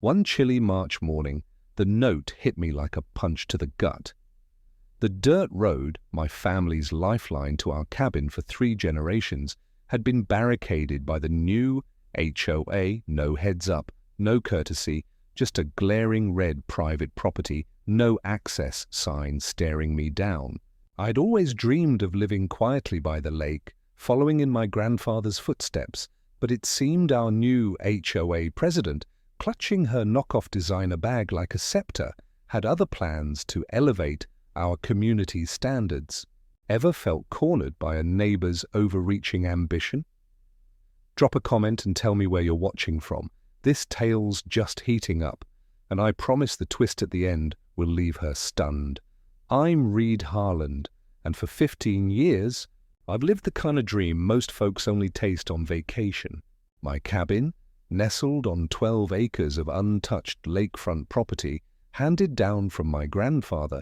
One chilly March morning, the note hit me like a punch to the gut. The dirt road, my family's lifeline to our cabin for 3 generations, had been barricaded by the new HOA, no heads up, no courtesy, just a glaring red private property, no access sign staring me down. I'd always dreamed of living quietly by the lake, following in my grandfather's footsteps, but it seemed our new HOA president, clutching her knockoff designer bag like a scepter, had other plans to elevate our community's standards. Ever felt cornered by a neighbor's overreaching ambition? Drop a comment and tell me where you're watching from. This tale's just heating up, and I promise the twist at the end will leave her stunned. I'm Reed Harland, and for 15 years, I've lived the kind of dream most folks only taste on vacation. My cabin, nestled on 12 acres of untouched lakefront property, handed down from my grandfather,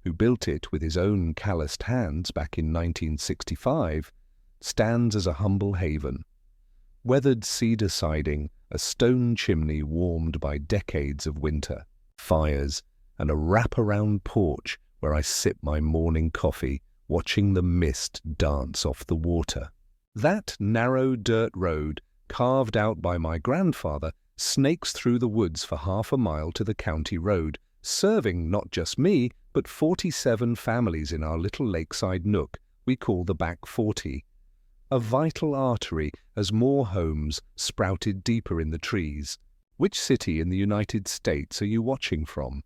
who built it with his own calloused hands back in 1965, stands as a humble haven. Weathered cedar siding, a stone chimney warmed by decades of winter, fires, and a wraparound porch where I sip my morning coffee, watching the mist dance off the water. That narrow dirt road, carved out by my grandfather, snakes through the woods for half a mile to the county road, serving not just me, but 47 families in our little lakeside nook we call the Back 40. A vital artery as more homes sprouted deeper in the trees. Which city in the United States are you watching from?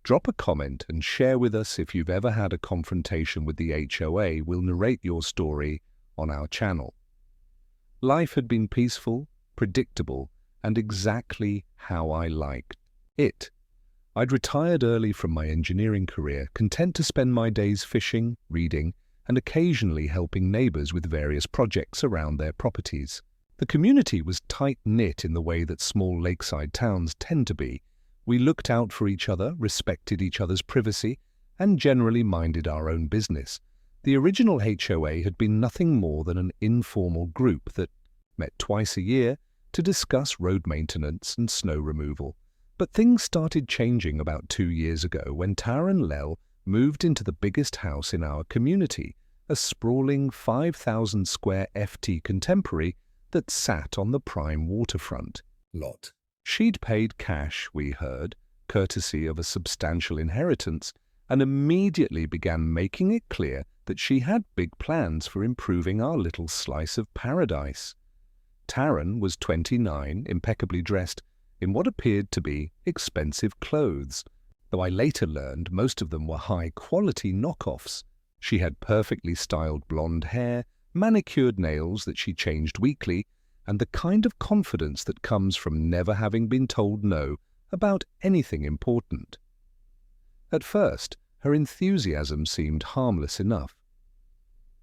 Drop a comment and share with us if you've ever had a confrontation with the HOA. We'll narrate your story on our channel. Life had been peaceful, predictable, and exactly how I liked it. I'd retired early from my engineering career, content to spend my days fishing, reading, and occasionally helping neighbors with various projects around their properties. The community was tight-knit in the way that small lakeside towns tend to be. We looked out for each other, respected each other's privacy, and generally minded our own business. The original HOA had been nothing more than an informal group that met twice a year to discuss road maintenance and snow removal. But things started changing about 2 years ago when Taran moved into the biggest house in our community, a sprawling 5,000 square FT contemporary that sat on the prime waterfront lot. She'd paid cash, we heard, courtesy of a substantial inheritance, and immediately began making it clear that she had big plans for improving our little slice of paradise. Taran was 29, impeccably dressed in what appeared to be expensive clothes, though I later learned most of them were high-quality knockoffs. She had perfectly styled blonde hair, manicured nails that she changed weekly, and the kind of confidence that comes from never having been told no about anything important. At first, her enthusiasm seemed harmless enough.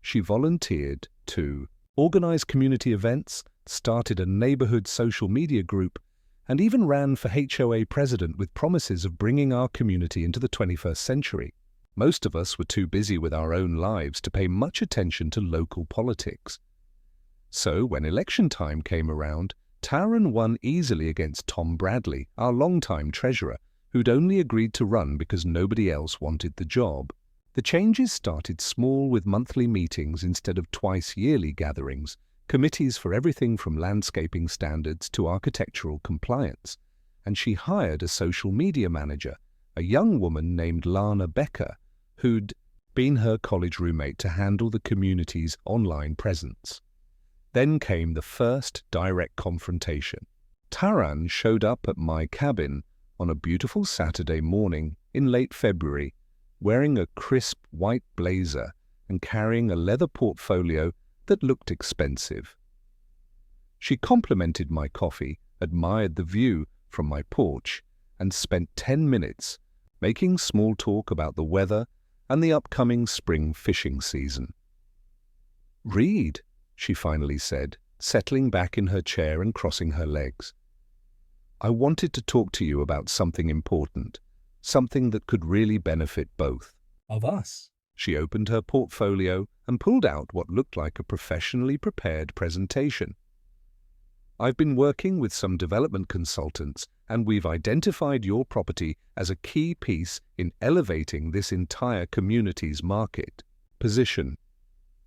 She volunteered to organize community events, started a neighborhood social media group, and even ran for HOA president with promises of bringing our community into the 21st century. Most of us were too busy with our own lives to pay much attention to local politics. So when election time came around, Taran won easily against Tom Bradley, our longtime treasurer, who'd only agreed to run because nobody else wanted the job. The changes started small with monthly meetings instead of twice-yearly gatherings, committees for everything from landscaping standards to architectural compliance, and she hired a social media manager, a young woman named Lana Becker, who'd been her college roommate to handle the community's online presence. Then came the first direct confrontation. Taran showed up at my cabin on a beautiful Saturday morning in late February, wearing a crisp white blazer and carrying a leather portfolio that looked expensive. She complimented my coffee, admired the view from my porch, and spent 10 minutes making small talk about the weather and the upcoming spring fishing season. "Reed," she finally said, settling back in her chair and crossing her legs. "I wanted to talk to you about something important, something that could really benefit both of us." She opened her portfolio and pulled out what looked like a professionally prepared presentation. I've been working with some development consultants, and we've identified your property as a key piece in elevating this entire community's market position.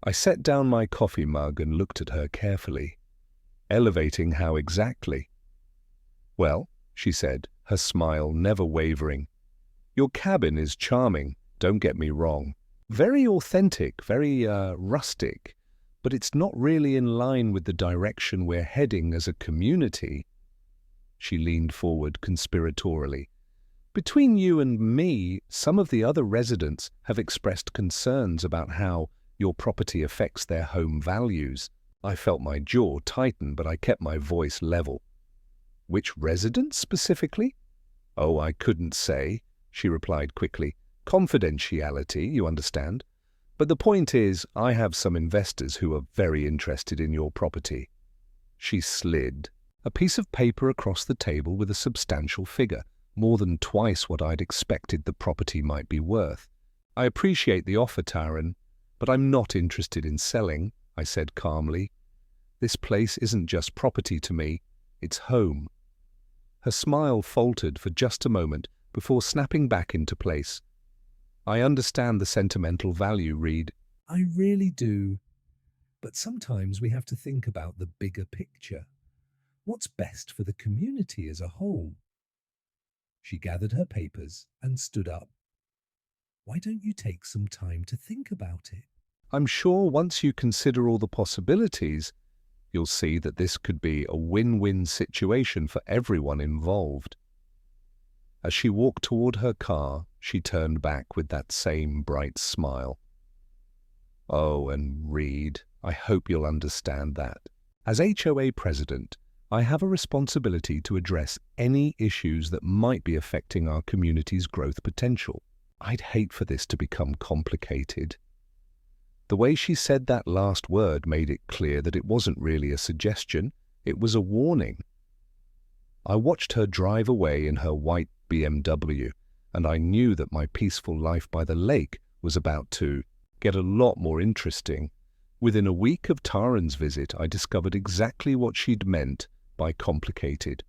I set down my coffee mug and looked at her carefully. Elevating how exactly? Well, she said, her smile never wavering. Your cabin is charming, don't get me wrong. Very authentic, very rustic, but it's not really in line with the direction we're heading as a community. She leaned forward conspiratorially. Between you and me, some of the other residents have expressed concerns about how your property affects their home values. I felt my jaw tighten, but I kept my voice level. Which residents specifically? Oh, I couldn't say, she replied quickly. Confidentiality, you understand. But the point is, I have some investors who are very interested in your property. She slid a piece of paper across the table with a substantial figure, more than twice what I'd expected the property might be worth. I appreciate the offer, Taran, but I'm not interested in selling, I said calmly. This place isn't just property to me, it's home. Her smile faltered for just a moment before snapping back into place. I understand the sentimental value, Reed. I really do. But sometimes we have to think about the bigger picture. What's best for the community as a whole? She gathered her papers and stood up. Why don't you take some time to think about it? I'm sure once you consider all the possibilities, you'll see that this could be a win-win situation for everyone involved. As she walked toward her car, she turned back with that same bright smile. Oh, and Reed, I hope you'll understand that. As HOA president, I have a responsibility to address any issues that might be affecting our community's growth potential. I'd hate for this to become complicated. The way she said that last word made it clear that it wasn't really a suggestion, it was a warning. I watched her drive away in her white BMW, and I knew that my peaceful life by the lake was about to get a lot more interesting. Within a week of Taran's visit, I discovered exactly what she'd meant by complicated.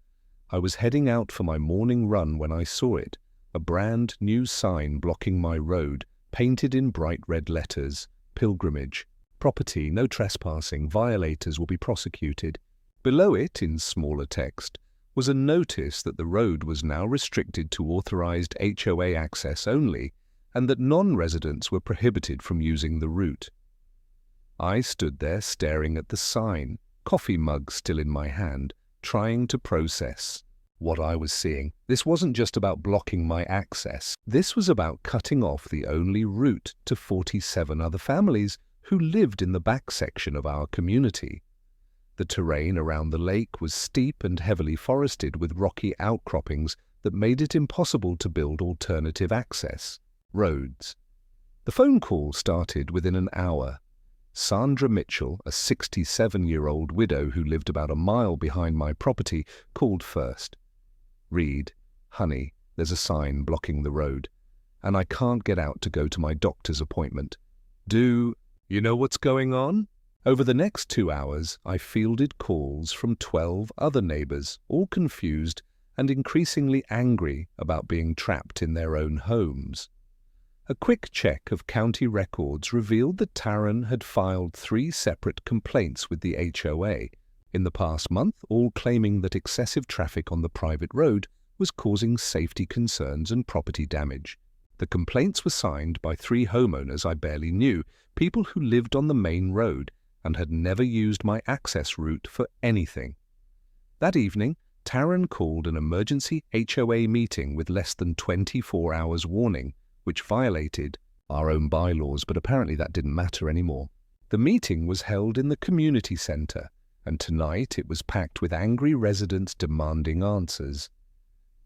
I was heading out for my morning run when I saw it, a brand new sign blocking my road, painted in bright red letters, pilgrimage, property, no trespassing, violators will be prosecuted. Below it, in smaller text, was a notice that the road was now restricted to authorized HOA access only, and that non-residents were prohibited from using the route. I stood there staring at the sign, coffee mug still in my hand, trying to process what I was seeing. This wasn't just about blocking my access. This was about cutting off the only route to 47 other families who lived in the back section of our community. The terrain around the lake was steep and heavily forested with rocky outcroppings that made it impossible to build alternative access roads. The phone call started within an hour. Sandra Mitchell, a 67-year-old widow who lived about a mile behind my property, called first. Reed, honey, there's a sign blocking the road, and I can't get out to go to my doctor's appointment. Do you know what's going on? Over the next 2 hours, I fielded calls from 12 other neighbors, all confused and increasingly angry about being trapped in their own homes. A quick check of county records revealed that Taran had filed 3 separate complaints with the HOA in the past month, all claiming that excessive traffic on the private road was causing safety concerns and property damage. The complaints were signed by 3 homeowners I barely knew, people who lived on the main road and had never used my access route for anything. That evening, Taran called an emergency HOA meeting with less than 24 hours warning, which violated our own bylaws, but apparently that didn't matter anymore. The meeting was held in the community center, and tonight it was packed with angry residents demanding answers.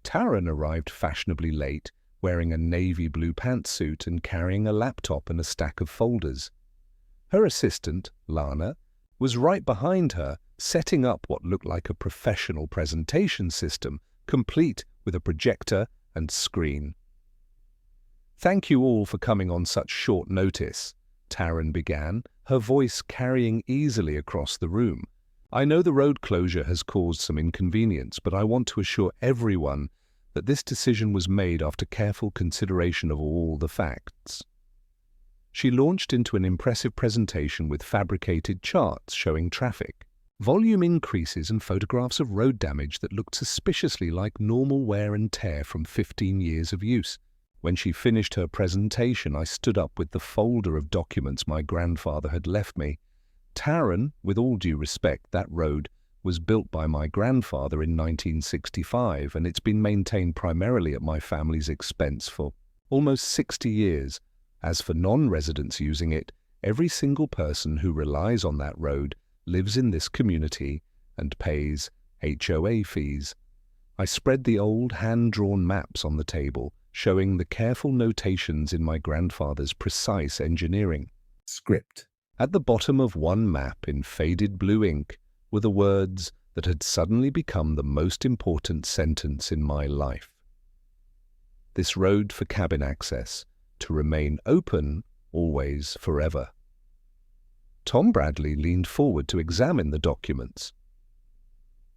Taran arrived fashionably late, wearing a navy blue pantsuit and carrying a laptop and a stack of folders. Her assistant, Lana, was right behind her, setting up what looked like a professional presentation system, complete with a projector and screen. "Thank you all for coming on such short notice," Taran began, her voice carrying easily across the room. I know the road closure has caused some inconvenience, but I want to assure everyone that this decision was made after careful consideration of all the facts. She launched into an impressive presentation with fabricated charts showing traffic, volume increases and photographs of road damage that looked suspiciously like normal wear and tear from 15 years of use. When she finished her presentation, I stood up with the folder of documents my grandfather had left me. Taran, with all due respect, that road was built by my grandfather in 1965, and it's been maintained primarily at my family's expense for almost 60 years. As for non-residents using it, every single person who relies on that road lives in this community and pays HOA fees. I spread the old hand-drawn maps on the table, showing the careful notations in my grandfather's precise engineering script. At the bottom of one map in faded blue ink were the words that had suddenly become the most important sentence in my life. This road for cabin access to remain open always forever. Tom Bradley leaned forward to examine the documents.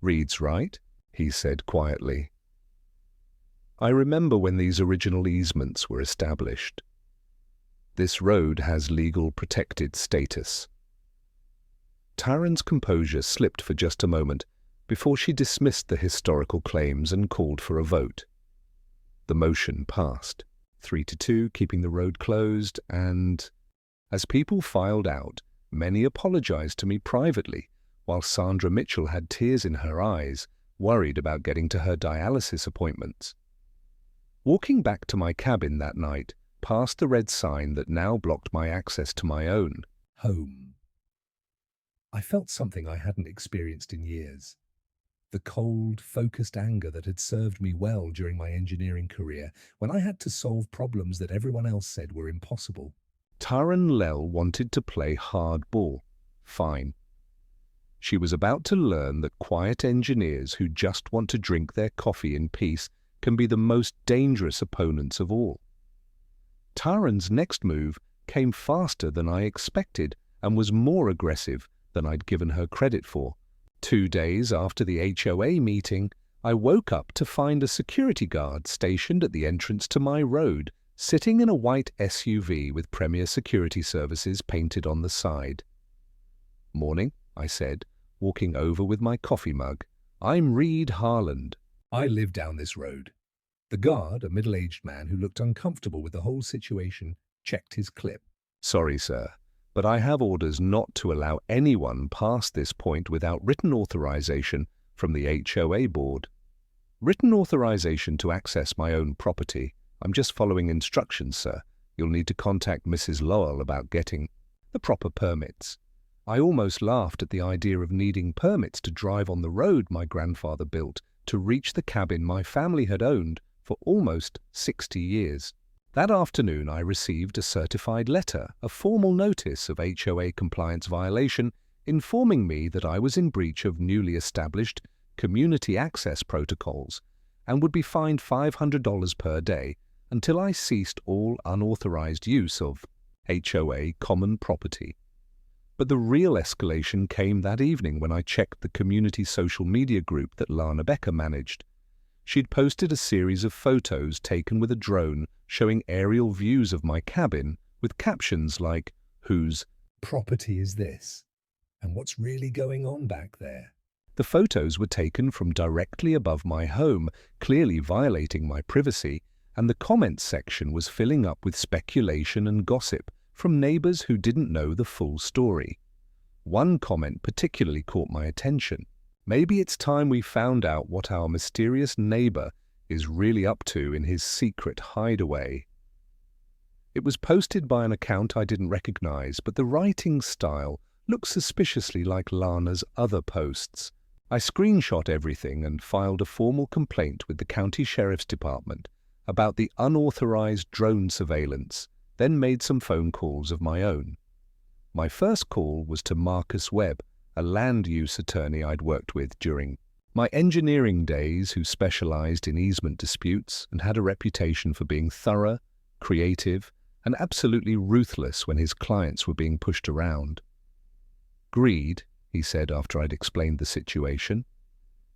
"Reads right," he said quietly. "I remember when these original easements were established. This road has legal protected status." Taran's composure slipped for just a moment before she dismissed the historical claims and called for a vote. The motion passed, 3-2, keeping the road closed, and as people filed out, many apologized to me privately, while Sandra Mitchell had tears in her eyes, worried about getting to her dialysis appointments. Walking back to my cabin that night, past the red sign that now blocked my access to my own home, I felt something I hadn't experienced in years. The cold, focused anger that had served me well during my engineering career when I had to solve problems that everyone else said were impossible. Taran Lel wanted to play hardball. Fine. She was about to learn that quiet engineers who just want to drink their coffee in peace can be the most dangerous opponents of all. Taran's next move came faster than I expected and was more aggressive than I'd given her credit for. 2 days after the HOA meeting, I woke up to find a security guard stationed at the entrance to my road, sitting in a white SUV with Premier Security Services painted on the side. "Morning," I said, walking over with my coffee mug. "I'm Reed Harland. I live down this road." The guard, a middle-aged man who looked uncomfortable with the whole situation, checked his clip. "Sorry, sir, but I have orders not to allow anyone past this point without written authorization from the HOA board." "Written authorization to access my own property? I'm just following instructions, sir. You'll need to contact Mrs. Lowell about getting the proper permits." I almost laughed at the idea of needing permits to drive on the road my grandfather built to reach the cabin my family had owned for almost 60 years. That afternoon I received a certified letter, a formal notice of HOA compliance violation, informing me that I was in breach of newly established community access protocols and would be fined $500 per day until I ceased all unauthorized use of HOA common property. But the real escalation came that evening when I checked the community social media group that Lana Becker managed. She'd posted a series of photos taken with a drone showing aerial views of my cabin with captions like, "Whose property is this? And what's really going on back there?" The photos were taken from directly above my home, clearly violating my privacy, and the comments section was filling up with speculation and gossip from neighbors who didn't know the full story. One comment particularly caught my attention. "Maybe it's time we found out what our mysterious neighbor is really up to in his secret hideaway." It was posted by an account I didn't recognize, but the writing style looked suspiciously like Lana's other posts. I screenshot everything and filed a formal complaint with the county sheriff's department about the unauthorized drone surveillance, then made some phone calls of my own. My first call was to Marcus Webb, a land use attorney I'd worked with during my engineering days, who specialized in easement disputes and had a reputation for being thorough, creative, and absolutely ruthless when his clients were being pushed around. "Greed," he said after I'd explained the situation.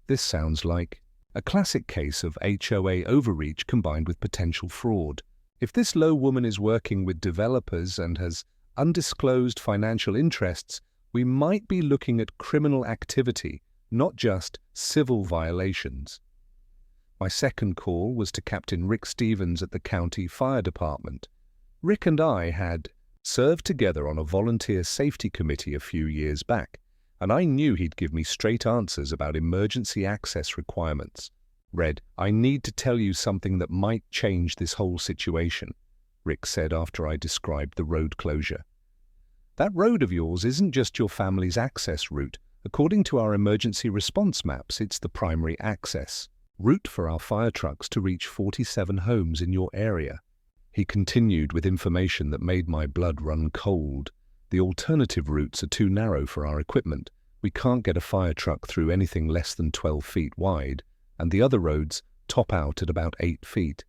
This sounds like a classic case of HOA overreach combined with potential fraud. If this low woman is working with developers and has undisclosed financial interests, we might be looking at criminal activity, not just civil violations. My second call was to Captain Rick Stevens at the County Fire Department. Rick and I had served together on a volunteer safety committee a few years back, and I knew he'd give me straight answers about emergency access requirements. "Red, I need to tell you something that might change this whole situation," Rick said after I described the road closure. "That road of yours isn't just your family's access route. According to our emergency response maps, it's the primary access route for our fire trucks to reach 47 homes in your area." He continued with information that made my blood run cold. "The alternative routes are too narrow for our equipment. We can't get a fire truck through anything less than 12 feet wide, and the other roads top out at about 8 feet.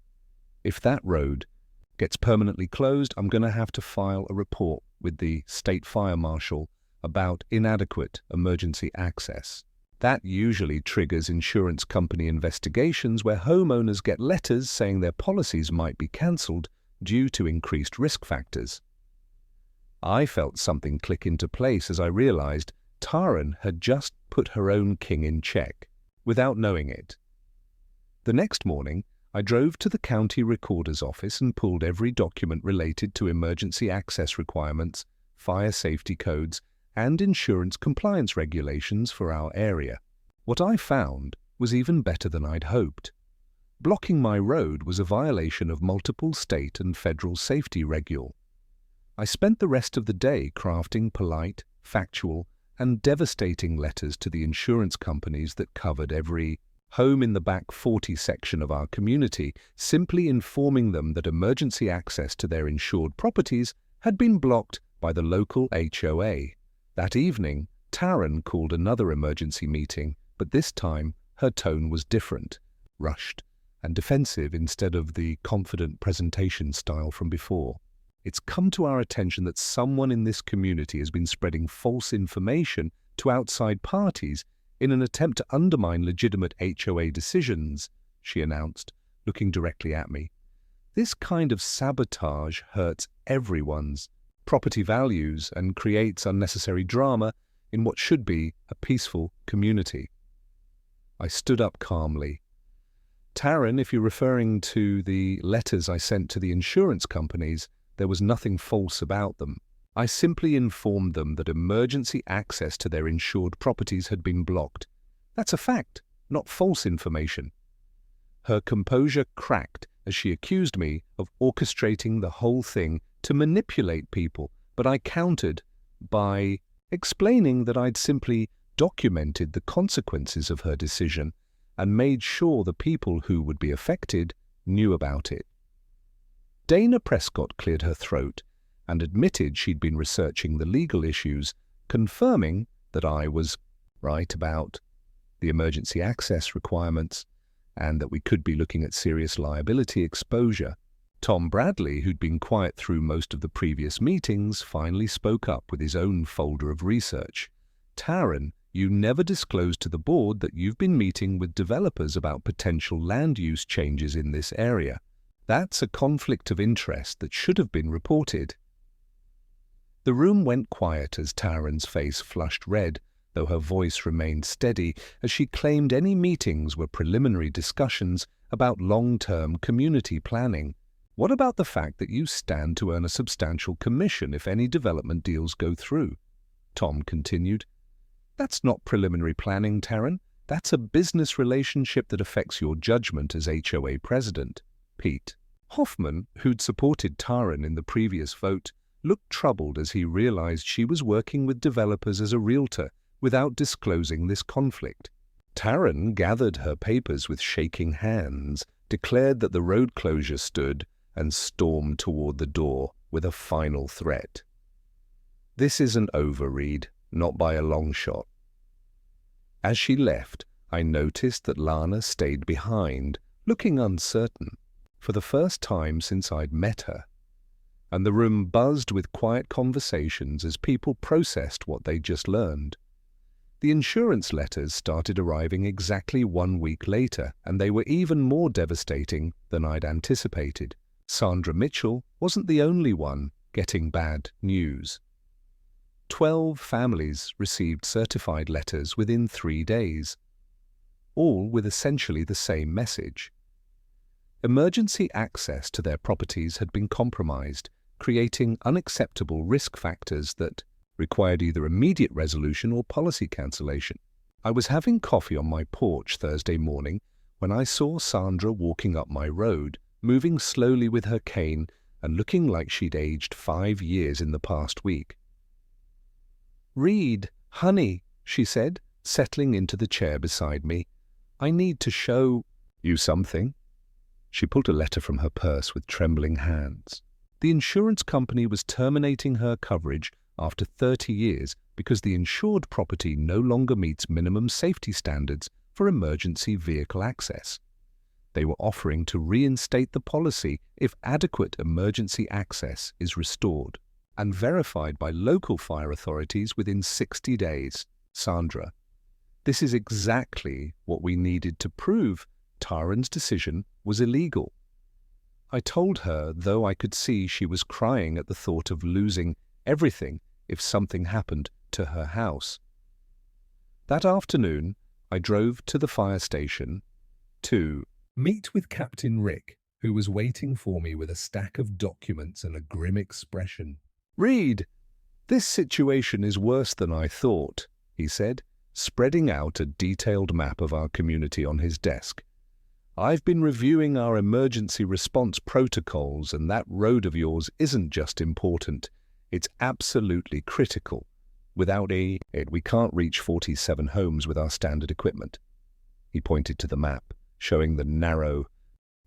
If that road gets permanently closed, I'm going to have to file a report with the state fire marshal about inadequate emergency access. That usually triggers insurance company investigations where homeowners get letters saying their policies might be cancelled due to increased risk factors." I felt something click into place as I realized Taran had just put her own king in check, without knowing it. The next morning, I drove to the county recorder's office and pulled every document related to emergency access requirements, fire safety codes, and insurance compliance regulations for our area. What I found was even better than I'd hoped. Blocking my road was a violation of multiple state and federal safety regulations. I spent the rest of the day crafting polite, factual, and devastating letters to the insurance companies that covered every home in the back 40 section of our community, simply informing them that emergency access to their insured properties had been blocked by the local HOA. That evening, Taran called another emergency meeting, but this time her tone was different, rushed, and defensive instead of the confident presentation style from before. "It's come to our attention that someone in this community has been spreading false information to outside parties in an attempt to undermine legitimate HOA decisions," she announced, looking directly at me. "This kind of sabotage hurts everyone's property values and creates unnecessary drama in what should be a peaceful community." I stood up calmly. "Taran, if you're referring to the letters I sent to the insurance companies, there was nothing false about them. I simply informed them that emergency access to their insured properties had been blocked. That's a fact, not false information." Her composure cracked as she accused me of orchestrating the whole thing to manipulate people, but I countered by explaining that I'd simply documented the consequences of her decision and made sure the people who would be affected knew about it. Dana Prescott cleared her throat and admitted she'd been researching the legal issues, confirming that I was right about the emergency access requirements and that we could be looking at serious liability exposure. Tom Bradley, who'd been quiet through most of the previous meetings, finally spoke up with his own folder of research. "Taran, you never disclosed to the board that you've been meeting with developers about potential land use changes in this area. That's a conflict of interest that should have been reported." The room went quiet as Taran's face flushed red, though her voice remained steady as she claimed any meetings were preliminary discussions about long-term community planning. "What about the fact that you stand to earn a substantial commission if any development deals go through?" Tom continued. "That's not preliminary planning, Taran. That's a business relationship that affects your judgment as HOA president." Pete Hoffman, who'd supported Taran in the previous vote, looked troubled as he realized she was working with developers as a realtor without disclosing this conflict. Taran gathered her papers with shaking hands, declared that the road closure stood, and stormed toward the door with a final threat. "This isn't over, Reed, not by a long shot." As she left, I noticed that Lana stayed behind, looking uncertain, for the first time since I'd met her, and the room buzzed with quiet conversations as people processed what they'd just learned. The insurance letters started arriving exactly 1 week later, and they were even more devastating than I'd anticipated. Sandra Mitchell wasn't the only one getting bad news. 12 families received certified letters within 3 days, all with essentially the same message. Emergency access to their properties had been compromised, creating unacceptable risk factors that required either immediate resolution or policy cancellation. I was having coffee on my porch Thursday morning when I saw Sandra walking up my road, moving slowly with her cane and looking like she'd aged 5 years in the past week. "Reed, honey," she said, settling into the chair beside me. "I need to show you something." She pulled a letter from her purse with trembling hands. The insurance company was terminating her coverage after 30 years because the insured property no longer meets minimum safety standards for emergency vehicle access. They were offering to reinstate the policy if adequate emergency access is restored and verified by local fire authorities within 60 days. Sandra, this is exactly what we needed to prove Taran's decision was illegal. I told her, though I could see she was crying at the thought of losing everything if something happened to her house. That afternoon, I drove to the fire station to meet with Captain Rick, who was waiting for me with a stack of documents and a grim expression. "Reed, this situation is worse than I thought," he said, spreading out a detailed map of our community on his desk. "I've been reviewing our emergency response protocols, and that road of yours isn't just important. It's absolutely critical. Without it, we can't reach 47 homes with our standard equipment." He pointed to the map, showing the narrow,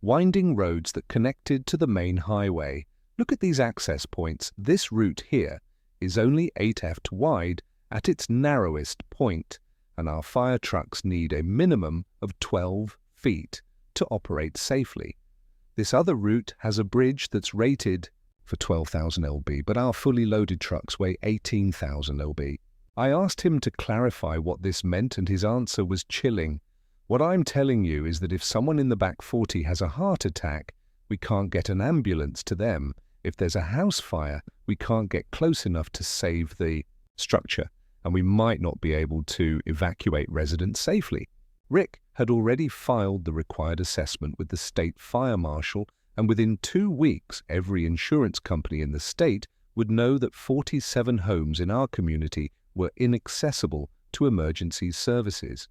winding roads that connected to the main highway. "Look at these access points. This route here is only 8 feet wide at its narrowest point, and our fire trucks need a minimum of 12 feet to operate safely. This other route has a bridge that's rated for 12,000 lb, but our fully loaded trucks weigh 18,000 lb. I asked him to clarify what this meant, and his answer was chilling. "What I'm telling you is that if someone in the back 40 has a heart attack, we can't get an ambulance to them. If there's a house fire, we can't get close enough to save the structure, and we might not be able to evacuate residents safely." Rick had already filed the required assessment with the state fire marshal, and within 2 weeks, every insurance company in the state would know that 47 homes in our community were inaccessible to emergency services.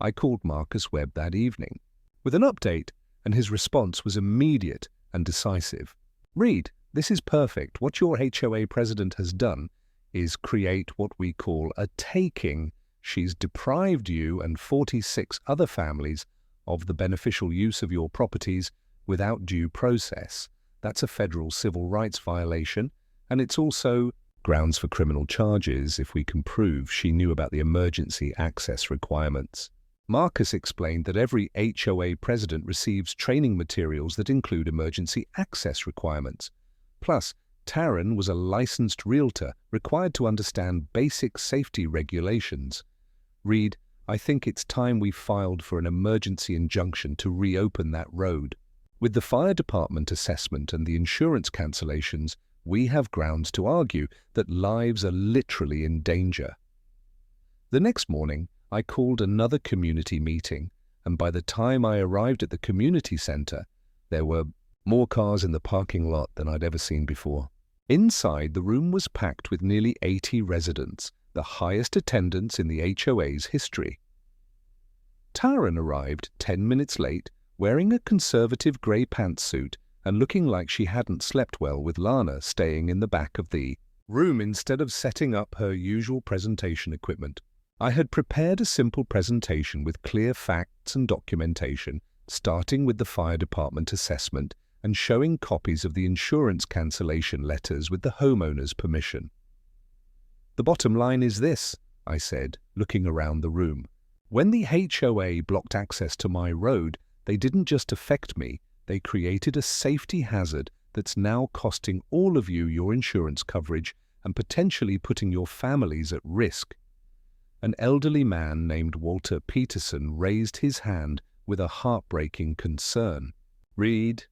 I called Marcus Webb that evening with an update, and his response was immediate and decisive. "Reed, this is perfect. What your HOA president has done is create what we call a taking. She's deprived you and 46 other families of the beneficial use of your properties without due process. That's a federal civil rights violation, and it's also grounds for criminal charges if we can prove she knew about the emergency access requirements." Marcus explained that every HOA president receives training materials that include emergency access requirements. Plus, Taran was a licensed realtor required to understand basic safety regulations. "Reed, I think it's time we filed for an emergency injunction to reopen that road. With the fire department assessment and the insurance cancellations, we have grounds to argue that lives are literally in danger." The next morning, I called another community meeting, and by the time I arrived at the community center, there were more cars in the parking lot than I'd ever seen before. Inside, the room was packed with nearly 80 residents, the highest attendance in the HOA's history. Taran arrived 10 minutes late, wearing a conservative grey pantsuit and looking like she hadn't slept well, with Lana staying in the back of the room instead of setting up her usual presentation equipment. I had prepared a simple presentation with clear facts and documentation, starting with the fire department assessment and showing copies of the insurance cancellation letters with the homeowner's permission. "The bottom line is this," I said, looking around the room. "When the HOA blocked access to my road, they didn't just affect me, they created a safety hazard that's now costing all of you your insurance coverage and potentially putting your families at risk. an elderly man named Walter Peterson raised his hand with a heartbreaking concern. "Reed,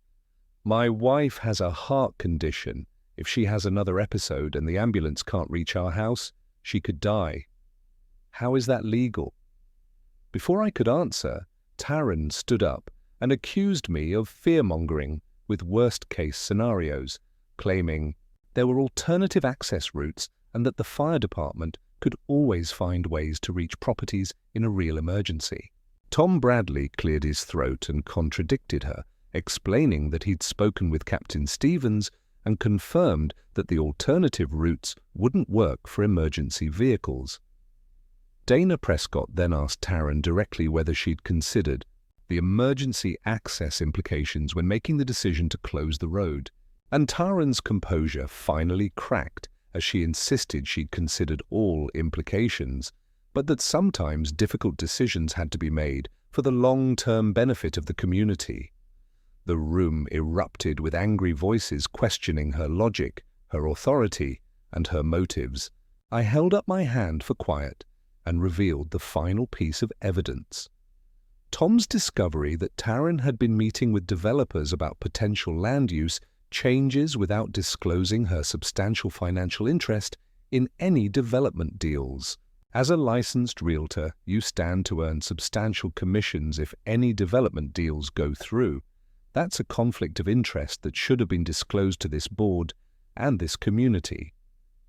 my wife has a heart condition. If she has another episode and the ambulance can't reach our house, she could die. How is that legal?" Before I could answer, Taran stood up and accused me of fear-mongering with worst-case scenarios, claiming there were alternative access routes and that the fire department could always find ways to reach properties in a real emergency. Tom Bradley cleared his throat and contradicted her, explaining that he'd spoken with Captain Stevens and confirmed that the alternative routes wouldn't work for emergency vehicles. Dana Prescott then asked Taran directly whether she'd considered the emergency access implications when making the decision to close the road, and Taran's composure finally cracked as she insisted she'd considered all implications, but that sometimes difficult decisions had to be made for the long-term benefit of the community. The room erupted with angry voices questioning her logic, her authority, and her motives. I held up my hand for quiet and revealed the final piece of evidence. Tom's discovery that Taran had been meeting with developers about potential land use changes without disclosing her substantial financial interest in any development deals. As a licensed realtor, you stand to earn substantial commissions if any development deals go through. That's a conflict of interest that should have been disclosed to this board and this community.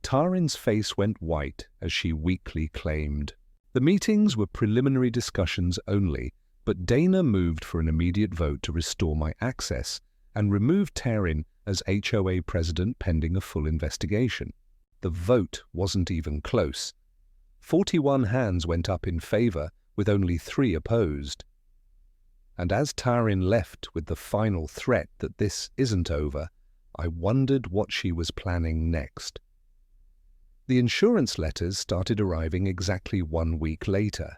Taran's face went white as she weakly claimed. The meetings were preliminary discussions only, but Dana moved for an immediate vote to restore my access and removed Taran as HOA president pending a full investigation. The vote wasn't even close. 41 hands went up in favor, with only 3 opposed. And as Taran left with the final threat that this isn't over, I wondered what she was planning next. The insurance letters started arriving exactly 1 week later,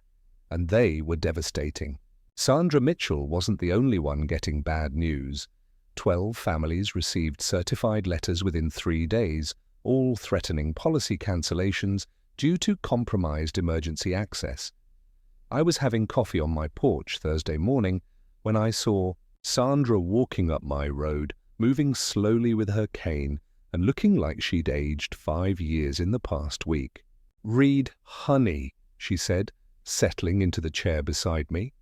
and they were devastating. Sandra Mitchell wasn't the only one getting bad news. 12 families received certified letters within 3 days, all threatening policy cancellations due to compromised emergency access. I was having coffee on my porch Thursday morning when I saw Sandra walking up my road, moving slowly with her cane and looking like she'd aged 5 years in the past week. "Reed, honey," she said, settling into the chair beside me.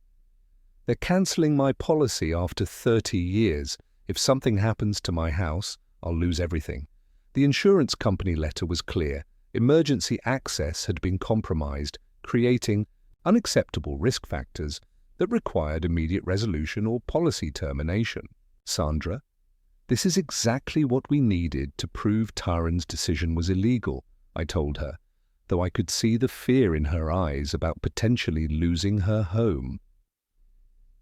"They're cancelling my policy after 30 years. If something happens to my house, I'll lose everything. The insurance company letter was clear. Emergency access had been compromised, creating unacceptable risk factors that required immediate resolution or policy termination. Sandra, this is exactly what we needed to prove Taran's decision was illegal," I told her, though I could see the fear in her eyes about potentially losing her home.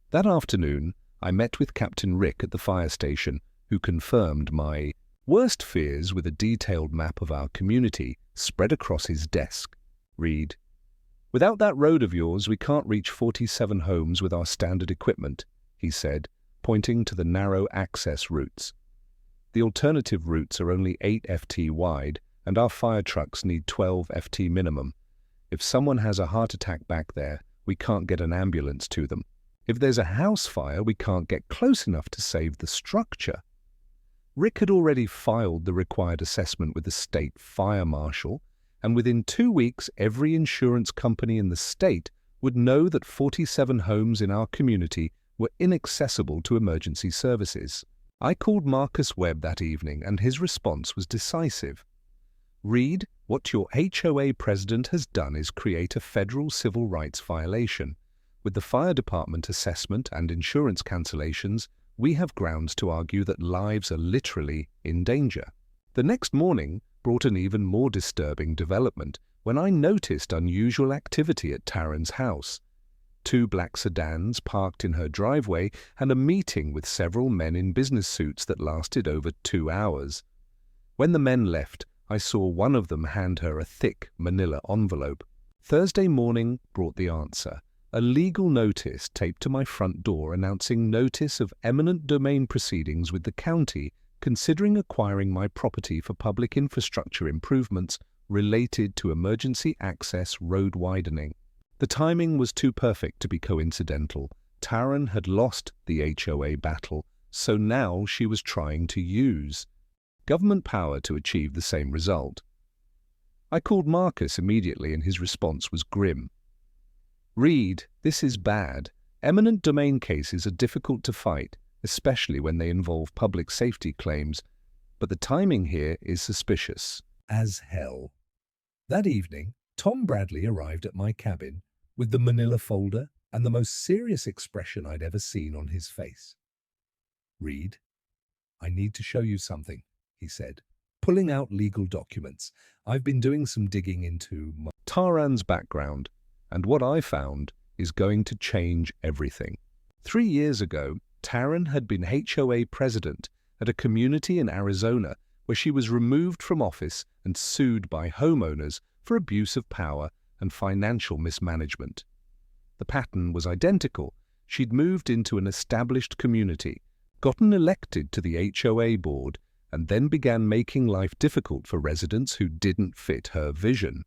That afternoon, I met with Captain Rick at the fire station, who confirmed my worst fears with a detailed map of our community spread across his desk. "Reed, without that road of yours, we can't reach 47 homes with our standard equipment," he said, pointing to the narrow access routes. "The alternative routes are only 8 FT wide, and our fire trucks need 12 FT minimum. If someone has a heart attack back there, we can't get an ambulance to them. If there's a house fire, we can't get close enough to save the structure." Rick had already filed the required assessment with the state fire marshal, and within 2 weeks every insurance company in the state would know that 47 homes in our community were inaccessible to emergency services. I called Marcus Webb that evening, and his response was decisive. "Reed, what your HOA president has done is create a federal civil rights violation. With the fire department assessment and insurance cancellations, we have grounds to argue that lives are literally in danger." The next morning brought an even more disturbing development when I noticed unusual activity at Taran's house. 2 black sedans parked in her driveway and a meeting with several men in business suits that lasted over 2 hours. When the men left, I saw one of them hand her a thick manila envelope. Thursday morning brought the answer. A legal notice taped to my front door announcing notice of eminent domain proceedings with the county considering acquiring my property for public infrastructure improvements related to emergency access road widening. The timing was too perfect to be coincidental. Taran had lost the HOA battle, so now she was trying to use government power to achieve the same result. I called Marcus immediately and his response was grim. "Reed, this is bad. Eminent domain cases are difficult to fight, especially when they involve public safety claims, but the timing here is suspicious as hell." That evening, Tom Bradley arrived at my cabin with the manila folder and the most serious expression I'd ever seen on his face. "Reed, I need to show you something," he said, pulling out legal documents. "I've been doing some digging into Taran's background, and what I found is going to change everything." 3 years ago, Taran had been HOA president at a community in Arizona where she was removed from office and sued by homeowners for abuse of power and financial mismanagement. The pattern was identical. She'd moved into an established community, gotten elected to the HOA board, and then began making life difficult for residents who didn't fit her vision.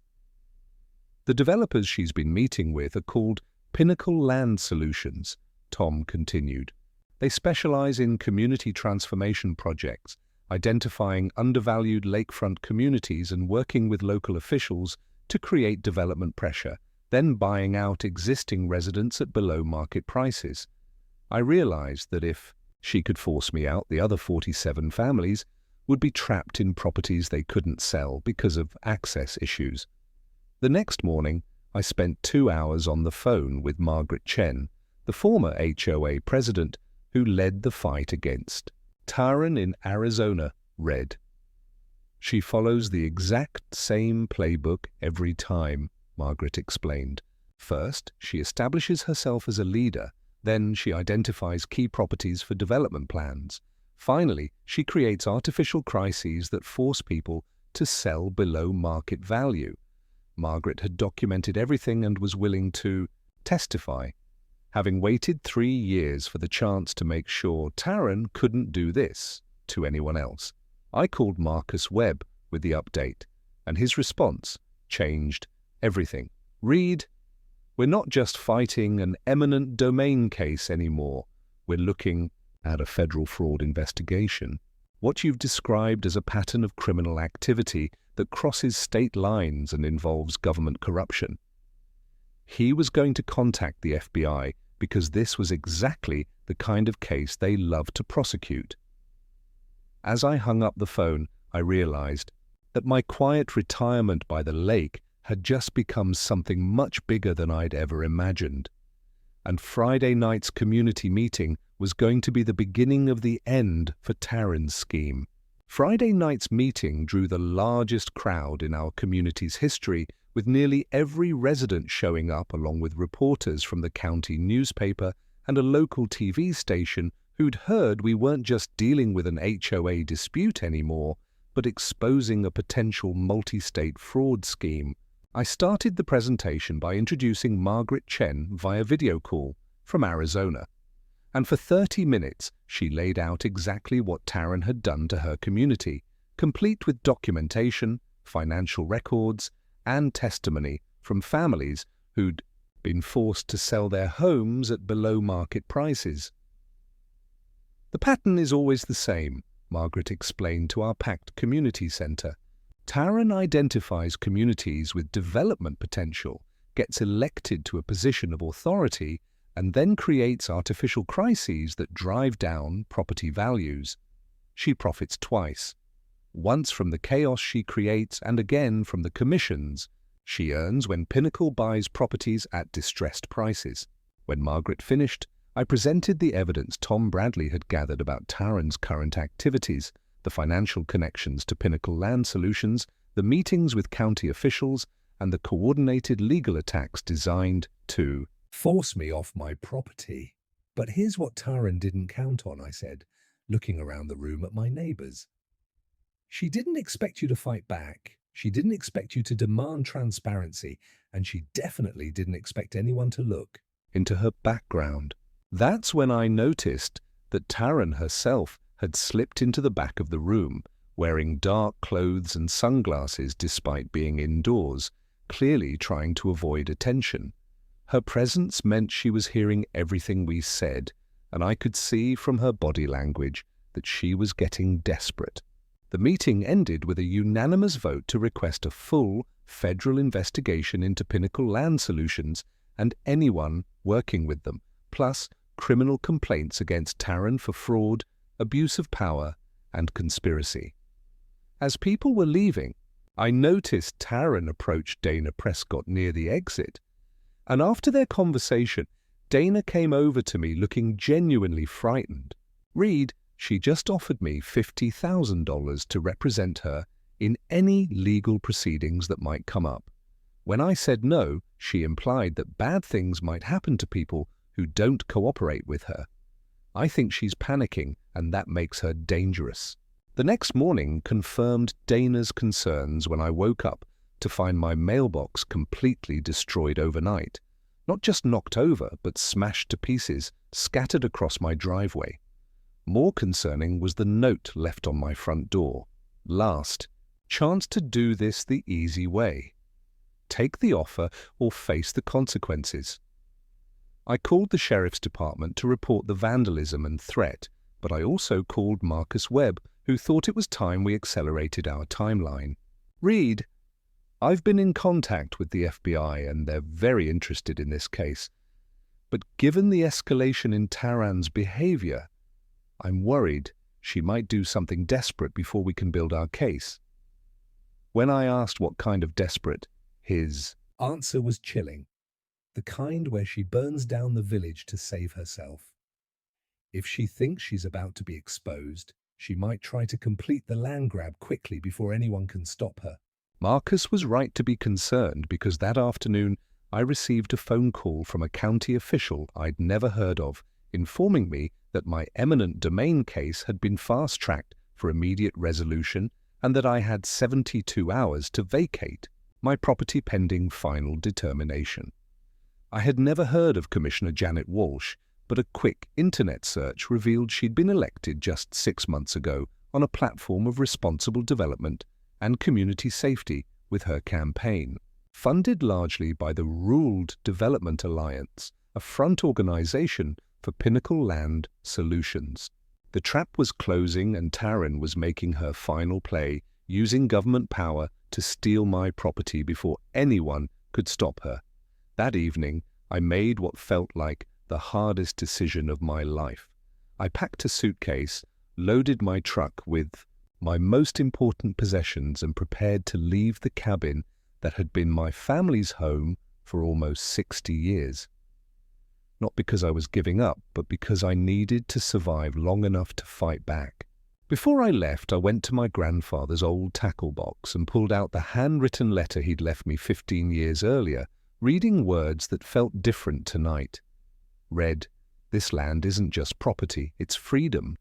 The developers she's been meeting with are called Pinnacle Land Solutions, Tom continued. They specialize in community transformation projects, identifying undervalued lakefront communities and working with local officials to create development pressure, then buying out existing residents at below-market prices. I realized that if she could force me out, the other 47 families would be trapped in properties they couldn't sell because of access issues. The next morning, I spent 2 hours on the phone with Margaret Chen, the former HOA president who led the fight against Taran in Arizona. Read. "She follows the exact same playbook every time," Margaret explained. "First, she establishes herself as a leader. Then she identifies key properties for development plans. Finally, she creates artificial crises that force people to sell below market value." Margaret had documented everything and was willing to testify, having waited 3 years for the chance to make sure Taran couldn't do this to anyone else. I called Marcus Webb with the update, and his response changed everything. "Reed, we're not just fighting an eminent domain case anymore. We're looking at a federal fraud investigation. What you've described as a pattern of criminal activity that crosses state lines and involves government corruption." He was going to contact the FBI because this was exactly the kind of case they love to prosecute. As I hung up the phone, I realized that my quiet retirement by the lake had just become something much bigger than I'd ever imagined. And Friday night's community meeting was going to be the beginning of the end for Taran's scheme. Friday night's meeting drew the largest crowd in our community's history, with nearly every resident showing up along with reporters from the county newspaper and a local TV station who'd heard we weren't just dealing with an HOA dispute anymore, but exposing a potential multi-state fraud scheme. I started the presentation by introducing Margaret Chen via video call from Arizona, and for 30 minutes she laid out exactly what Taran had done to her community, complete with documentation, financial records, and testimony from families who'd been forced to sell their homes at below-market prices. "The pattern is always the same," Margaret explained to our packed community center. "Taran identifies communities with development potential, gets elected to a position of authority, and then creates artificial crises that drive down property values. She profits twice. Once from the chaos she creates and again from the commissions she earns when Pinnacle buys properties at distressed prices." When Margaret finished, I presented the evidence Tom Bradley had gathered about Taran's current activities, the financial connections to Pinnacle Land Solutions, the meetings with county officials, and the coordinated legal attacks designed to force me off my property. "But here's what Taran didn't count on," I said, looking around the room at my neighbors. "She didn't expect you to fight back. She didn't expect you to demand transparency, and she definitely didn't expect anyone to look into her background." That's when I noticed that Taran herself had slipped into the back of the room, wearing dark clothes and sunglasses despite being indoors, clearly trying to avoid attention. Her presence meant she was hearing everything we said, and I could see from her body language that she was getting desperate. The meeting ended with a unanimous vote to request a full federal investigation into Pinnacle Land Solutions and anyone working with them, plus criminal complaints against Taran for fraud, abuse of power, and conspiracy. As people were leaving, I noticed Taran approach Dana Prescott near the exit, and after their conversation, Dana came over to me looking genuinely frightened. "Reed, she just offered me $50,000 to represent her in any legal proceedings that might come up. When I said no, she implied that bad things might happen to people who don't cooperate with her. I think she's panicking, and that makes her dangerous." The next morning confirmed Dana's concerns when I woke up to find my mailbox completely destroyed overnight. Not just knocked over, but smashed to pieces, scattered across my driveway. More concerning was the note left on my front door. Last, chance to do this the easy way. Take the offer or face the consequences. I called the sheriff's department to report the vandalism and threat, but I also called Marcus Webb, who thought it was time we accelerated our timeline. "Reed, I've been in contact with the FBI and they're very interested in this case. But given the escalation in Taran's behavior, I'm worried she might do something desperate before we can build our case." When I asked what kind of desperate, his answer was chilling. The kind where she burns down the village to save herself. If she thinks she's about to be exposed, she might try to complete the land grab quickly before anyone can stop her. Marcus was right to be concerned because that afternoon I received a phone call from a county official I'd never heard of, informing me that my eminent domain case had been fast-tracked for immediate resolution and that I had 72 hours to vacate my property pending final determination. I had never heard of Commissioner Janet Walsh, but a quick internet search revealed she'd been elected just 6 months ago on a platform of responsible development and community safety with her campaign, funded largely by the Ruled Development Alliance, a front organization for Pinnacle Land Solutions. The trap was closing and Taran was making her final play, using government power to steal my property before anyone could stop her. That evening, I made what felt like the hardest decision of my life. I packed a suitcase, loaded my truck with my most important possessions and prepared to leave the cabin that had been my family's home for almost 60 years. Not because I was giving up, but because I needed to survive long enough to fight back. Before I left, I went to my grandfather's old tackle box and pulled out the handwritten letter he'd left me 15 years earlier, reading words that felt different tonight. Read, "This land isn't just property, it's freedom.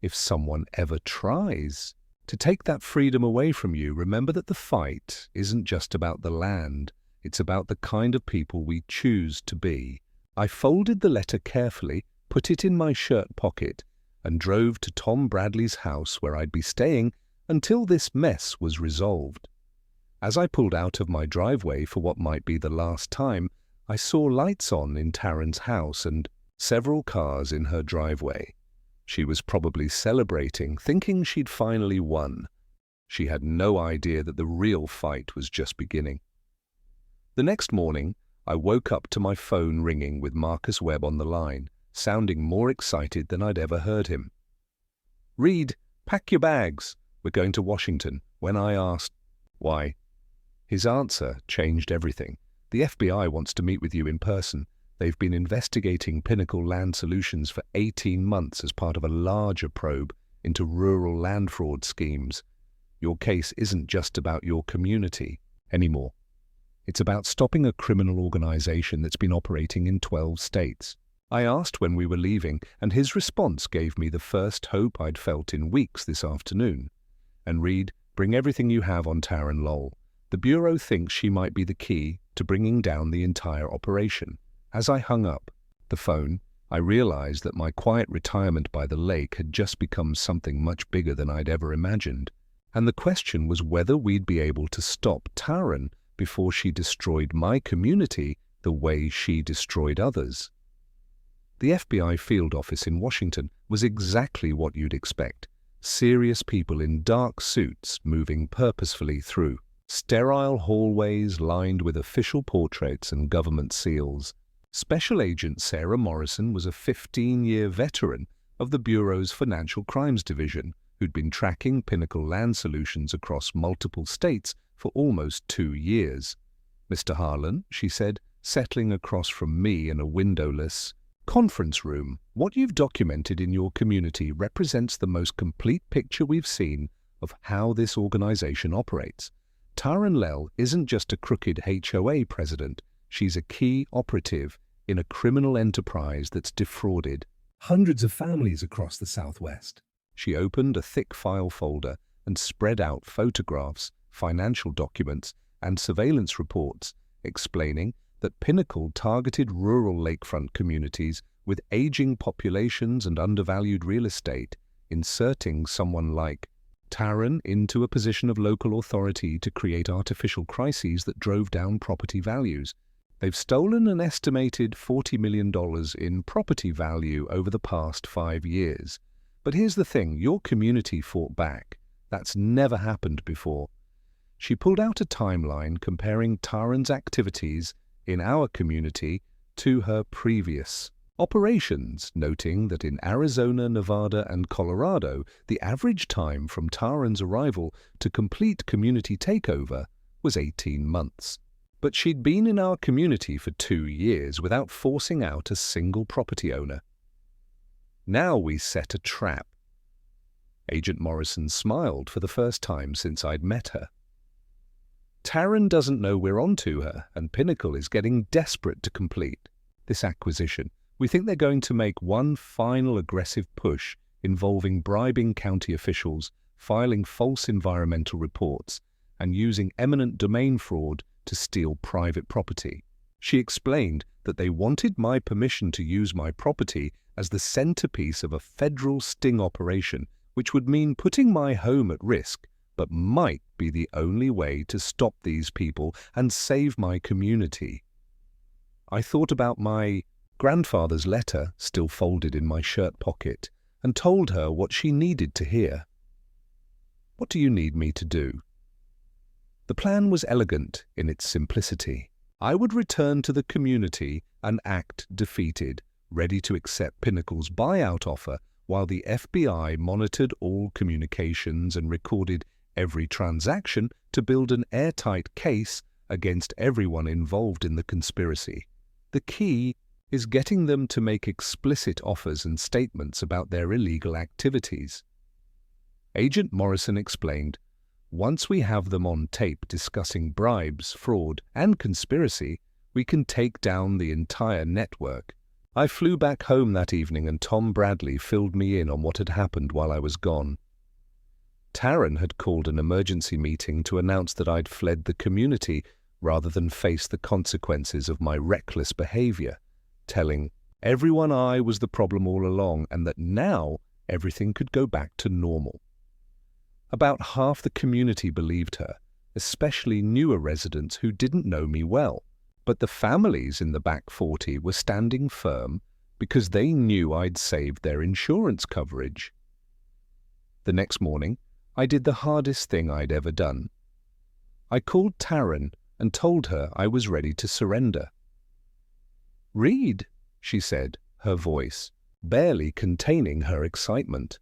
If someone ever tries to take that freedom away from you, remember that the fight isn't just about the land, it's about the kind of people we choose to be." I folded the letter carefully, put it in my shirt pocket, and drove to Tom Bradley's house where I'd be staying until this mess was resolved. As I pulled out of my driveway for what might be the last time, I saw lights on in Taran's house and several cars in her driveway. She was probably celebrating, thinking she'd finally won. She had no idea that the real fight was just beginning. The next morning, I woke up to my phone ringing with Marcus Webb on the line, sounding more excited than I'd ever heard him. "Reed, pack your bags. We're going to Washington." When I asked, "Why?" his answer changed everything. "The FBI wants to meet with you in person. They've been investigating Pinnacle Land Solutions for 18 months as part of a larger probe into rural land fraud schemes. Your case isn't just about your community anymore. It's about stopping a criminal organization that's been operating in 12 states. I asked when we were leaving, and his response gave me the first hope I'd felt in weeks this afternoon. "And Reed, bring everything you have on Taran Lowell. The Bureau thinks she might be the key to bringing down the entire operation." As I hung up the phone, I realized that my quiet retirement by the lake had just become something much bigger than I'd ever imagined, and the question was whether we'd be able to stop Taran before she destroyed my community the way she destroyed others. The FBI field office in Washington was exactly what you'd expect. Serious people in dark suits moving purposefully through sterile hallways lined with official portraits and government seals. Special Agent Sarah Morrison was a 15-year veteran of the Bureau's Financial Crimes Division who'd been tracking Pinnacle Land Solutions across multiple states for almost 2 years. "Mr. Harlan," she said, settling across from me in a windowless conference room, "what you've documented in your community represents the most complete picture we've seen of how this organization operates. Taran Lell isn't just a crooked HOA president, she's a key operative in a criminal enterprise that's defrauded hundreds of families across the Southwest." She opened a thick file folder and spread out photographs, financial documents, and surveillance reports, explaining that Pinnacle targeted rural lakefront communities with aging populations and undervalued real estate, inserting someone like Taran into a position of local authority to create artificial crises that drove down property values. They've stolen an estimated $40 million in property value over the past 5 years. But here's the thing, your community fought back. That's never happened before. She pulled out a timeline comparing Taran's activities in our community to her previous operations, noting that in Arizona, Nevada, and Colorado, the average time from Taran's arrival to complete community takeover was 18 months. But she'd been in our community for 2 years without forcing out a single property owner. Now we set a trap. Agent Morrison smiled for the first time since I'd met her. Taran doesn't know we're onto her, and Pinnacle is getting desperate to complete this acquisition. We think they're going to make one final aggressive push involving bribing county officials, filing false environmental reports, and using eminent domain fraud to steal private property. She explained that they wanted my permission to use my property as the centerpiece of a federal sting operation, which would mean putting my home at risk, but might be the only way to stop these people and save my community. I thought about my grandfather's letter still folded in my shirt pocket and told her what she needed to hear. "What do you need me to do?" The plan was elegant in its simplicity. I would return to the community and act defeated, ready to accept Pinnacle's buyout offer while the FBI monitored all communications and recorded every transaction to build an airtight case against everyone involved in the conspiracy. The key is getting them to make explicit offers and statements about their illegal activities. Agent Morrison explained, "Once we have them on tape discussing bribes, fraud, and conspiracy, we can take down the entire network." I flew back home that evening and Tom Bradley filled me in on what had happened while I was gone. Taran had called an emergency meeting to announce that I'd fled the community rather than face the consequences of my reckless behavior, telling everyone I was the problem all along and that now everything could go back to normal. About half the community believed her, especially newer residents who didn't know me well. But the families in the back 40 were standing firm because they knew I'd saved their insurance coverage. The next morning, I did the hardest thing I'd ever done. I called Taran and told her I was ready to surrender. "Read," she said, her voice barely containing her excitement.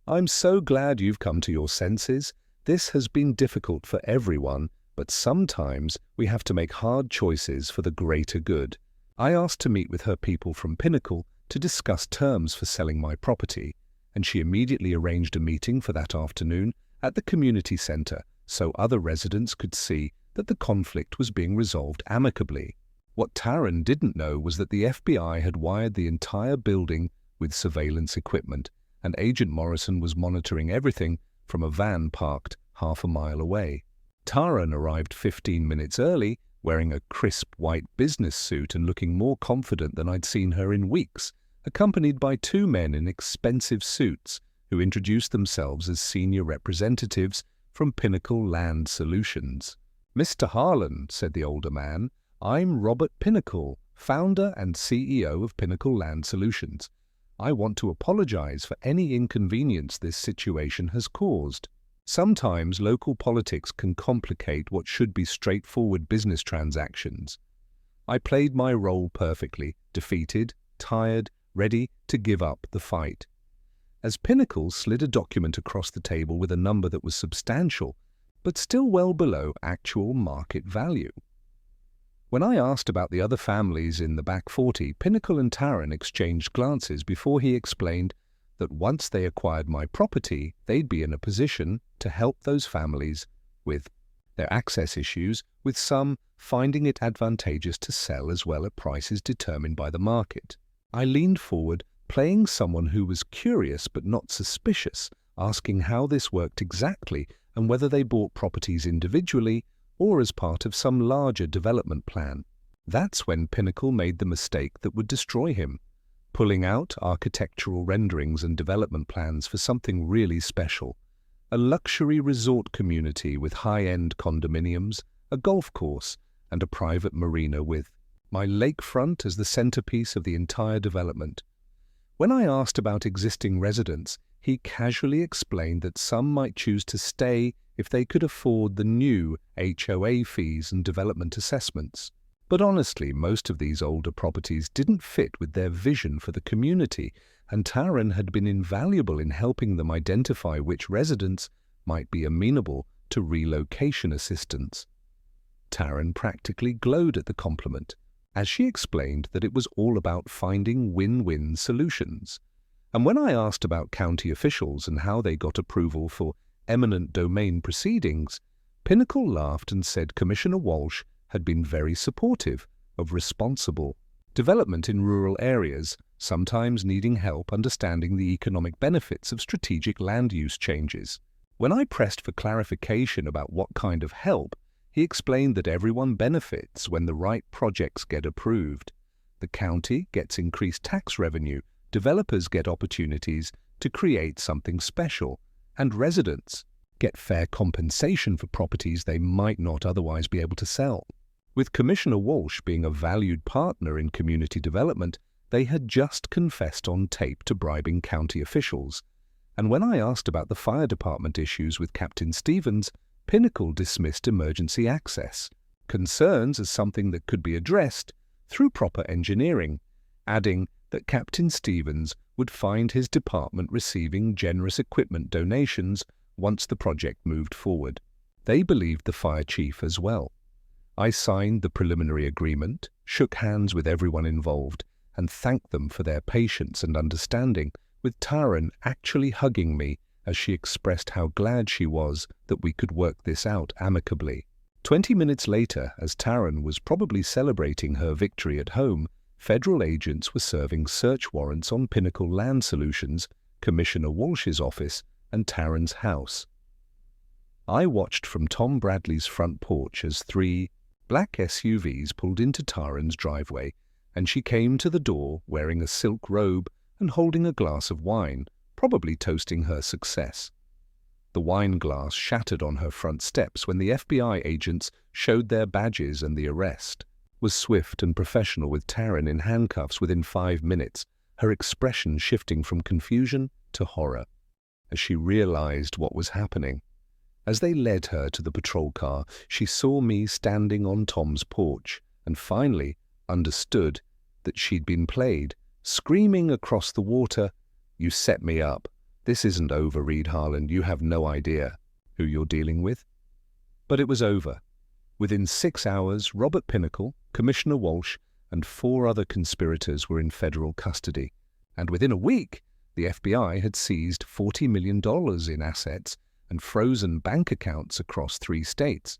"I'm so glad you've come to your senses. This has been difficult for everyone, but sometimes we have to make hard choices for the greater good." I asked to meet with her people from Pinnacle to discuss terms for selling my property, and she immediately arranged a meeting for that afternoon at the community center so other residents could see that the conflict was being resolved amicably. What Taran didn't know was that the FBI had wired the entire building with surveillance equipment, and Agent Morrison was monitoring everything from a van parked half a mile away. Taran arrived 15 minutes early wearing a crisp white business suit and looking more confident than I'd seen her in weeks, accompanied by two men in expensive suits who introduced themselves as senior representatives from Pinnacle Land Solutions. "Mr. Harlan," said the older man, "I'm Robert Pinnacle, founder and CEO of Pinnacle Land Solutions. I want to apologize for any inconvenience this situation has caused. Sometimes local politics can complicate what should be straightforward business transactions. I played my role perfectly, defeated, tired, ready to give up the fight." As Pinnacle slid a document across the table with a number that was substantial, but still well below actual market value. When I asked about the other families in the back 40, Pinnacle and Taran exchanged glances before he explained that once they acquired my property, they'd be in a position to help those families with their access issues, with some finding it advantageous to sell as well at prices determined by the market. I leaned forward, playing someone who was curious but not suspicious, asking how this worked exactly and whether they bought properties individually or as part of some larger development plan. That's when Pinnacle made the mistake that would destroy him, pulling out architectural renderings and development plans for something really special. A luxury resort community with high-end condominiums, a golf course, and a private marina with my lakefront as the centerpiece of the entire development. When I asked about existing residents, he casually explained that some might choose to stay if they could afford the new HOA fees and development assessments. But honestly, most of these older properties didn't fit with their vision for the community, and Taran had been invaluable in helping them identify which residents might be amenable to relocation assistance. Taran practically glowed at the compliment, as she explained that it was all about finding win-win solutions. And when I asked about county officials and how they got approval for eminent domain proceedings, Pinnacle laughed and said Commissioner Walsh had been very supportive of responsible development in rural areas, sometimes needing help understanding the economic benefits of strategic land use changes. When I pressed for clarification about what kind of help, he explained that everyone benefits when the right projects get approved. The county gets increased tax revenue, developers get opportunities to create something special, and residents get fair compensation for properties they might not otherwise be able to sell. With Commissioner Walsh being a valued partner in community development, they had just confessed on tape to bribing county officials. And when I asked about the fire department issues with Captain Stevens, Pinnacle dismissed emergency access concerns as something that could be addressed through proper engineering, adding that Captain Stevens would find his department receiving generous equipment donations once the project moved forward. They believed the fire chief as well. I signed the preliminary agreement, shook hands with everyone involved, and thanked them for their patience and understanding, with Taran actually hugging me as she expressed how glad she was that we could work this out amicably. 20 minutes later, as Taran was probably celebrating her victory at home, federal agents were serving search warrants on Pinnacle Land Solutions, Commissioner Walsh's office, and Taran's house. I watched from Tom Bradley's front porch as 3 black SUVs pulled into Taran's driveway, and she came to the door wearing a silk robe and holding a glass of wine, probably toasting her success. The wine glass shattered on her front steps when the FBI agents showed their badges, and the arrest was swift and professional, with Taran in handcuffs within 5 minutes, her expression shifting from confusion to horror as she realized what was happening. As they led her to the patrol car, she saw me standing on Tom's porch and finally understood that she'd been played, screaming across the water, "You set me up. This isn't over, Reed Harlan. You have no idea who you're dealing with." But it was over. Within 6 hours, Robert Pinnacle, Commissioner Walsh, and 4 other conspirators were in federal custody. And within a week, the FBI had seized $40 million in assets and frozen bank accounts across 3 states.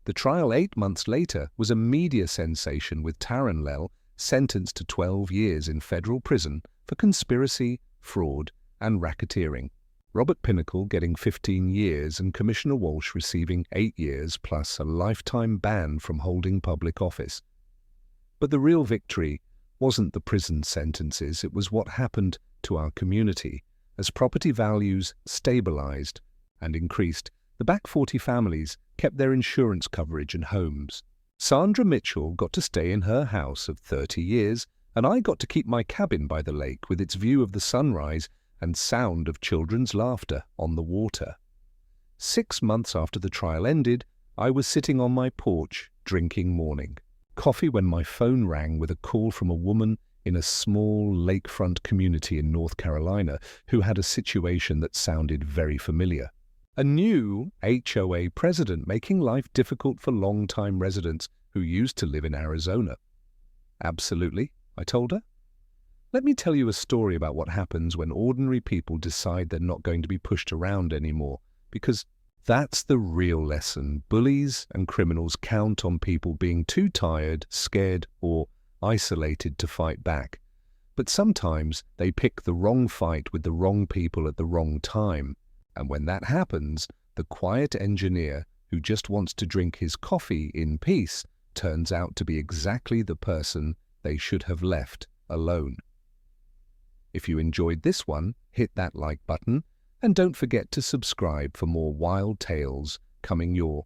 The trial 8 months later was a media sensation, with Taran Lell sentenced to 12 years in federal prison for conspiracy, fraud, and racketeering. Robert Pinnacle getting 15 years and Commissioner Walsh receiving 8 years plus a lifetime ban from holding public office. But the real victory wasn't the prison sentences, it was what happened to our community. As property values stabilized and increased, the back 40 families kept their insurance coverage and homes. Sandra Mitchell got to stay in her house of 30 years, and I got to keep my cabin by the lake with its view of the sunrise and sound of children's laughter on the water. 6 months after the trial ended, I was sitting on my porch drinking morning coffee when my phone rang with a call from a woman in a small lakefront community in North Carolina who had a situation that sounded very familiar. A new HOA president making life difficult for long-time residents who used to live in Arizona. Absolutely, I told her. Let me tell you a story about what happens when ordinary people decide they're not going to be pushed around anymore, because that's the real lesson. Bullies and criminals count on people being too tired, scared, or isolated to fight back. But sometimes they pick the wrong fight with the wrong people at the wrong time. And when that happens, the quiet engineer who just wants to drink his coffee in peace turns out to be exactly the person they should have left alone. If you enjoyed this one, hit that like button, and don't forget to subscribe for more wild tales coming your